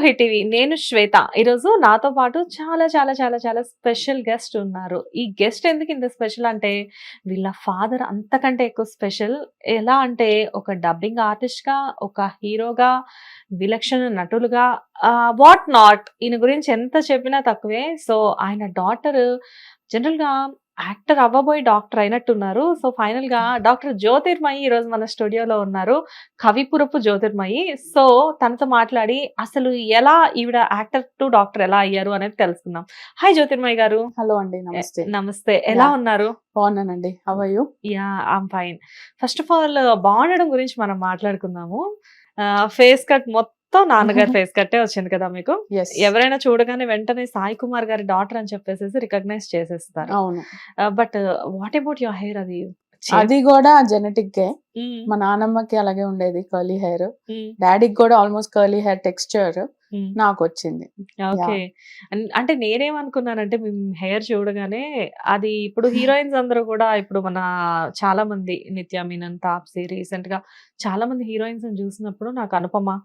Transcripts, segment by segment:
Hit TV. నేను శ్వేత. ఈరోజు నాతో పాటు చాలా చాలా చాలా చాలా స్పెషల్ గెస్ట్ ఉన్నారు. ఈ గెస్ట్ ఎందుకు ఇంత స్పెషల్ అంటే వీళ్ళ ఫాదర్ అంతకంటే ఎక్కువ స్పెషల్. ఎలా అంటే ఒక డబ్బింగ్ ఆర్టిస్ట్‌గా, ఒక హీరోగా, విలక్షణ నటులుగా వాట్ నాట్ ఈయన గురించి ఎంత చెప్పినా తక్కువే. సో ఆయన డాటర్ జనరల్‌గా యాక్టర్ అవ్వబోయి డాక్టర్ అయినట్టున్నారు. సో ఫైనల్‌గా డాక్టర్ జ్యోతిర్మయి ఈరోజు మన స్టూడియోలో ఉన్నారు. కవిపురపు జ్యోతిర్మయి. సో తనతో మాట్లాడి అసలు ఎలా ఈవిడ యాక్టర్ టు డాక్టర్ ఎలా అయ్యారు అనేది తెలుసుకుందాం. హాయ్ జ్యోతిర్మయి గారు. హలో అండి, నమస్తే. నమస్తే. ఎలా ఉన్నారు? బాగున్నానండి. How are you? Yeah! I'm fine. First of all బాగుండడం గురించి మనం మాట్లాడుకుందాము. ఫేస్ కట్ మొత్తం నాన్నగారి ఫేస్ కట్టే వచ్చింది కదా మీకు. Yes. ఎవరైనా చూడగానే వెంటనే సాయి కుమార్ గారి డాటర్ అని చెప్పేసేసి రికగ్నైజ్ చేసేస్తారు. అవును. But what about your hair? అది కూడా జెనెటిక్. మ్మ్. మా నానమ్మకి అలాగే ఉండేది కర్లీ హెయిర్. మ్మ్. డాడీకి కూడా ఆల్మోస్ట్ కర్లీ హెయిర్ టెక్స్చర్ మ్మ్. నాకు వచ్చింది. ఓకే. అంటే నేనేమనుకున్నానంటే మీ హెయిర్ చూడగానే అది ఇప్పుడు హీరోయిన్స్ అందరూ కూడా ఇప్పుడు మన చాలా మంది నిత్య మీనన్, తాప్సీ, రీసెంట్ గా చాలా మంది హీరోయిన్స్ చూసినప్పుడు నాకు అనుపమ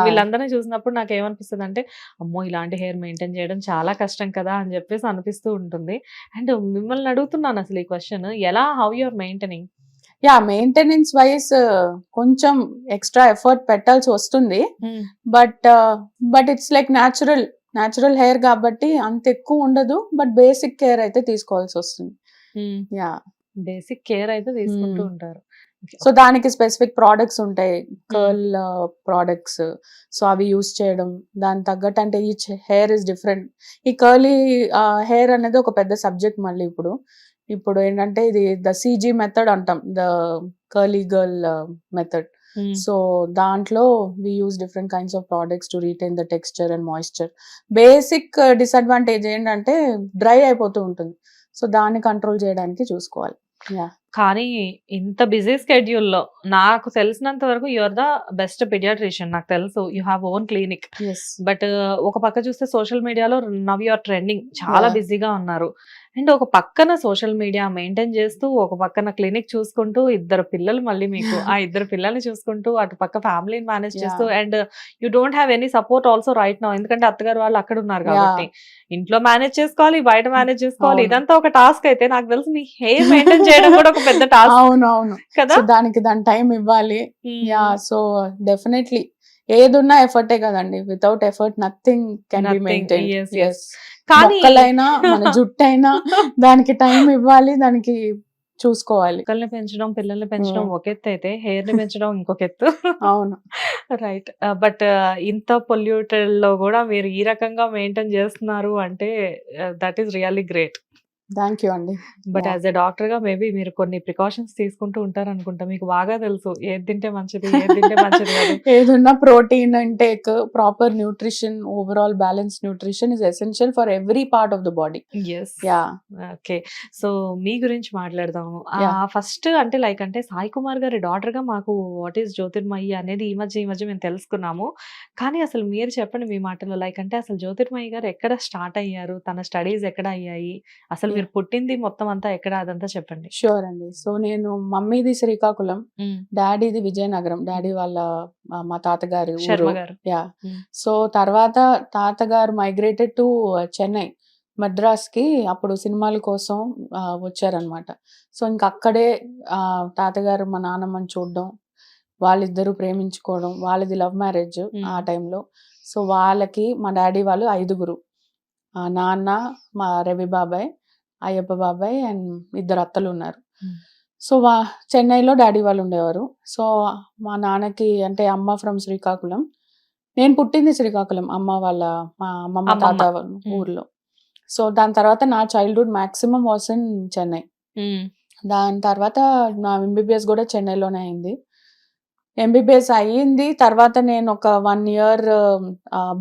వీళ్ళందరినీ చూసినప్పుడు నాకు ఏమనిపిస్తుంది అంటే అమ్మో ఇలాంటి హెయిర్ మెయింటైన్ చేయడం చాలా కష్టం కదా అని చెప్పేసి అనిపిస్తూ ఉంటుంది. అండ్ మిమ్మల్ని అడుగుతున్నాను అసలు ఈ క్వశ్చన్, ఎలా how your maintaining? Maintenance wise కొంచెం ఎక్స్ట్రా ఎఫర్ట్ పెట్టాల్సి వస్తుంది. But it's like natural hair కాబట్టి అంత ఎక్కువ ఉండదు. బట్ బేసిక్ కేర్ అయితే తీసుకోవాల్సి వస్తుంది. బేసిక్ కేర్ అయితే తీసుకుంటూ ఉంటారు. సో దానికి స్పెసిఫిక్ ప్రోడక్ట్స్ ఉంటాయి, కర్ల్ ప్రోడక్ట్స్. సో అవి యూస్ చేయడం, దాని తగ్గట్టు అంటే ఈచ్ హెయిర్ ఇస్ డిఫరెంట్. ఈ కర్లీ హెయిర్ అనేది ఒక పెద్ద సబ్జెక్ట్. మళ్ళీ ఇప్పుడు ఏంటంటే ఇది ద CG మెథడ్ అంటాం, the curly girl method. So దాంట్లో we use different kinds of products to retain the texture and moisture. Basic disadvantage ఏంటంటే డ్రై అయిపోతూ ఉంటుంది. సో దాన్ని కంట్రోల్ చేయడానికి చూసుకోవాలి. కానీ ఇంత బిజీ స్కెడ్యూల్లో నాకు తెలిసినంత వరకు you are the best pediatrician. నాకు తెలుసు you have own clinic. But ఒక పక్క చూస్తే సోషల్ మీడియాలో నవ్ యు ఆర్ ట్రెండింగ్, చాలా బిజీగా ఉన్నారు. అండ్ ఒక పక్కన సోషల్ మీడియా మెయింటైన్ చేస్తూ, ఒక పక్కన క్లినిక్ చూసుకుంటూ, ఇద్దరు పిల్లలు మళ్ళీ మీకు ఆ ఇద్దరు పిల్లల్ని చూసుకుంటూ, అటు పక్క ఫ్యామిలీని మేనేజ్ చేస్తూ, and you don't have any support also right now. ఎందుకంటే అత్తగారు వాళ్ళు అక్కడ ఉన్నారు కాబట్టి ఇంట్లో మేనేజ్ చేసుకోవాలి, బయట మేనేజ్ చేసుకోవాలి. ఇదంతా ఒక టాస్క్. అయితే నాకు తెలిసి మీ హెయిర్ మెయింటైన్ చేయడం కూడా ఒక పెద్ద టాస్క్. అవును కదా, దానికి దాని టైం ఇవ్వాలి. సో డెఫినెట్లీ ఏదున్నా ఎఫర్టే కదండి. Without effort nothing can be maintain. కానీ మన జుట్టు అయినా దానికి టైం ఇవ్వాలి, దానికి చూసుకోవాలి. పిల్లల్ని పెంచడం, పిల్లల్ని పెంచడం ఒక ఎత్తు అయితే హెయిర్ ని పెంచడం ఇంకొక ఎత్తు. అవును, రైట్. బట్ ఇంత పొల్యూటెడ్ లో కూడా మీరు ఈ రకంగా మెయింటైన్ చేస్తున్నారు అంటే that is really great. Thank you అండి. బట్ యాజ్ ఎ డాక్టర్ గా మేబీ మీరు కొన్ని ప్రికాషన్స్ తీసుకుంటూ ఉంటారు అనుకుంటా. మీకు బాగా తెలుసు ఏది తింటే మంచిది, ఏది తింటే మంచిది కాదు. ఏదన్నా protein intake, proper nutrition, overall balance nutrition is essential for every part of the body. Okay. So మీ గురించి మాట్లాడదాము. ఫస్ట్ అంటే లైక్ అంటే సాయి కుమార్ గారి డాటర్ గా మాకు వాట్ ఈస్ జ్యోతిర్మయి అనేది ఈ మధ్య మేము తెలుసుకున్నాము. కానీ అసలు మీరు చెప్పండి మీ మాటలో, లైక్ అంటే అసలు జ్యోతిర్మయి గారు ఎక్కడ స్టార్ట్ అయ్యారు, తన స్టడీస్ ఎక్కడ అయ్యాయి, అసలు మీరు పుట్టింది మొత్తం అంతా ఎక్కడ, అదంతా చెప్పండి. షూర్ అండి. సో నేను మమ్మీది శ్రీకాకుళం, డాడీది విజయనగరం. డాడీ వాళ్ళ మా తాతగారి ఊరు. సో తర్వాత తాతగారు మైగ్రేటెడ్ టు చెన్నై, మద్రాస్ కి. అప్పుడు సినిమాల కోసం వచ్చారనమాట. సో ఇంకా అక్కడే తాతగారు మా నాన్నమ్మని చూడడం, వాళ్ళిద్దరూ ప్రేమించుకోవడం, వాళ్ళది లవ్ మ్యారేజ్ ఆ టైంలో. సో వాళ్ళకి మా డాడీ వాళ్ళు 5గురు, నాన్న, మా రవి బాబాయ్, అయ్యప్ప బాబాయ్ అండ్ 2 అత్తలు ఉన్నారు. సో చెన్నైలో డాడీ వాళ్ళు ఉండేవారు. సో మా నాన్నకి అంటే అమ్మ ఫ్రమ్ శ్రీకాకుళం, నేను పుట్టింది శ్రీకాకుళం, అమ్మ వాళ్ళ మా అమ్మమ్మ తాత ఊర్లో. సో దాని తర్వాత నా childhood maximum was in Chennai. దాని తర్వాత నా MBBS కూడా చెన్నైలోనే అయింది. MBBS అయ్యింది. తర్వాత నేను ఒక 1 year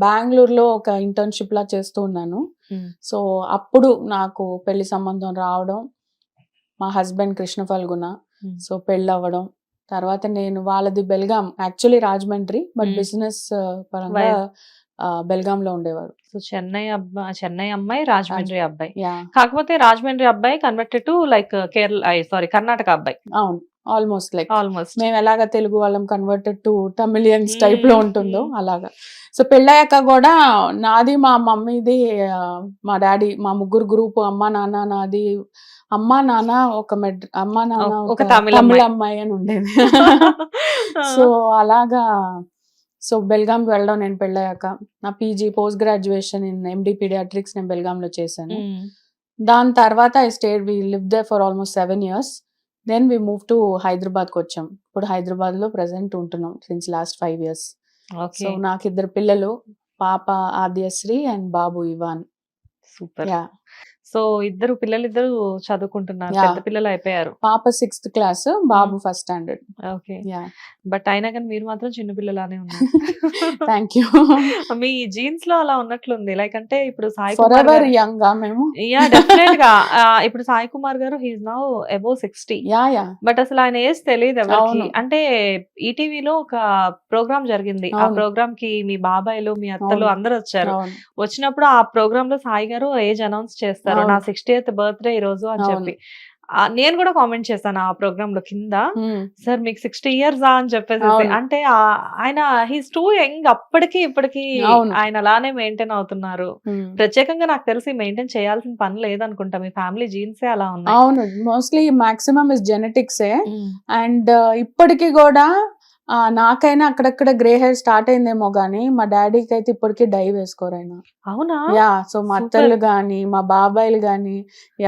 బెంగళూరులో ఒక ఇంటర్న్షిప్ లా చేస్తూ ఉన్నాను. సో అప్పుడు నాకు పెళ్లి సంబంధం రావడం, మా హస్బెండ్ కృష్ణ ఫల్గుణ. సో పెళ్ళి అవ్వడం, తర్వాత నేను వాళ్ళది Belgaum, actually Rajahmundry, but business పరంగా బెల్గాం లో ఉండేవారు. సో చెన్నై అమ్మాయి, రాజమండ్రి అబ్బాయి. కాకపోతే రాజమండ్రి అబ్బాయి కన్వర్టెడ్ టు లైక్ కర్ణాటక అబ్బాయి. అవును, ఆల్మోస్ట్ లైక్ ఆల్మోస్ట్. మేము ఎలాగ తెలుగు వాళ్ళం కన్వర్టెడ్ టు తమిళియన్స్ టైప్ లో ఉంటుందో అలాగా. సో పెళ్ళయ్యాక కూడా నాది మా మమ్మీది మా డాడీ మా ముగ్గురు గ్రూప్ అమ్మ నాన్న నాది అమ్మ నాన్న అమ్మ నాన్న ఒక ఒక తమిళ తమిళ అమ్మాయి. అమ్మాయి అని ఉండేది. సో అలాగా సో బెల్గాంకి వెళ్ళడం నేను పెళ్ళయ్యాక నా PG post graduation in MD pediatrics నేను బెల్గాంలో చేశాను. దాని తర్వాత I stayed we live there for almost 7 years. Then we move to హైదరాబాద్కి వచ్చాం. ఇప్పుడు హైదరాబాద్లో ప్రెసెంట్ ఉంటున్నాం సిన్స్ లాస్ట్ 5 years. సో నాకు 2 పిల్లలు, పాప ఆద్యశ్రీ అండ్ బాబు ఇవాన్. సూపర్. యా సో ఇద్దరు పిల్లలిద్దరు చదువుకుంటున్నారు, Yeah. పెద్ద పిల్లలు అయిపోయారు. పాప 6th class, Babu first standard. Okay. Yeah but అయినా కానీ మీరు మాత్రం చిన్న పిల్లలానే ఉన్నారు. Thank you. మీ జీన్స్ లో అలా ఉన్నట్లుంది. లైక్ అంటే ఇప్పుడు సాయి ఫర్ కుమార్ ఎవర్ గారు, యంగ్ మేము. యా డెఫినెట్ గా ఇప్పుడు సాయి కుమార్ గారు he's now above 60. Yeah but అసలు ఆయన ఏజ్ తెలియదు ఎవరికి. అవును. అంటే ఈటీవీలో ఒక ప్రోగ్రామ్ జరిగింది. ఆ అవును. ప్రోగ్రామ్ కి మీ బాబాయ్లు మీ అత్తలు అవును. అందరూ వచ్చారు. అవును వచ్చినప్పుడు ఆ ప్రోగ్రామ్ లో సాయి గారు ఏజ్ అనౌన్స్ చేస్తారు, అవును. నా 60th బర్త్డే ఈ రోజు అని అవును. చెప్పి. నేను కూడా కామెంట్ చేశాను ఆ ప్రోగ్రామ్ లో కింద, Hmm. సార్ మీకు 60 years అని చెప్పేసి. అవును. అంటే ఆయన హీస్ టూ యంగ్, అప్పటికి ఇప్పటికి అవును. ఆయన అలానే మెయింటైన్ అవుతున్నారు. Hmm. ప్రత్యేకంగా నాకు తెలిసి మెయింటైన్ చేయాల్సిన పని లేదనుకుంటా, మీ ఫ్యామిలీ జీన్సే అలా ఉన్నాయి. అవును mostly maximum is జెనెటిక్సే. Hmm. And ఇప్పటికీ కూడా నాకైనా అక్కడక్కడ గ్రే హెయిర్ స్టార్ట్ అయిందేమో గానీ మా డాడీకి అయితే ఇప్పటికీ డై వేసుకోరు ఆయన. అవునా? యా సో మా Super. అత్తలు గాని మా బాబాయిలు గాని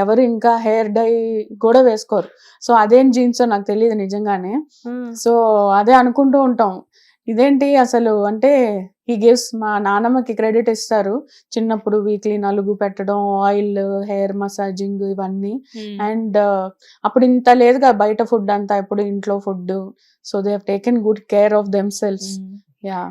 ఎవరు ఇంకా హెయిర్ డై కూడా వేసుకోరు. సో అదేం జీన్స్ నాకు తెలియదు నిజంగానే. మ్మ్. సో అదే అనుకుంటూ ఉంటాం, ఇదేంటి అసలు అంటే ఈ గివ్స్ మా నాన్నమ్మకి క్రెడిట్ ఇస్తారు. చిన్నప్పుడు వీక్లీ నలుగు పెట్టడం, ఆయిల్, హెయిర్ మసాజింగ్ ఇవన్నీ. మ్మ్. అండ్ అప్పుడు ఇంత లేదుగా బయట ఫుడ్ అంతా, ఇప్పుడు ఇంట్లో food. So they have taken good care of them cells. Hmm. Yeah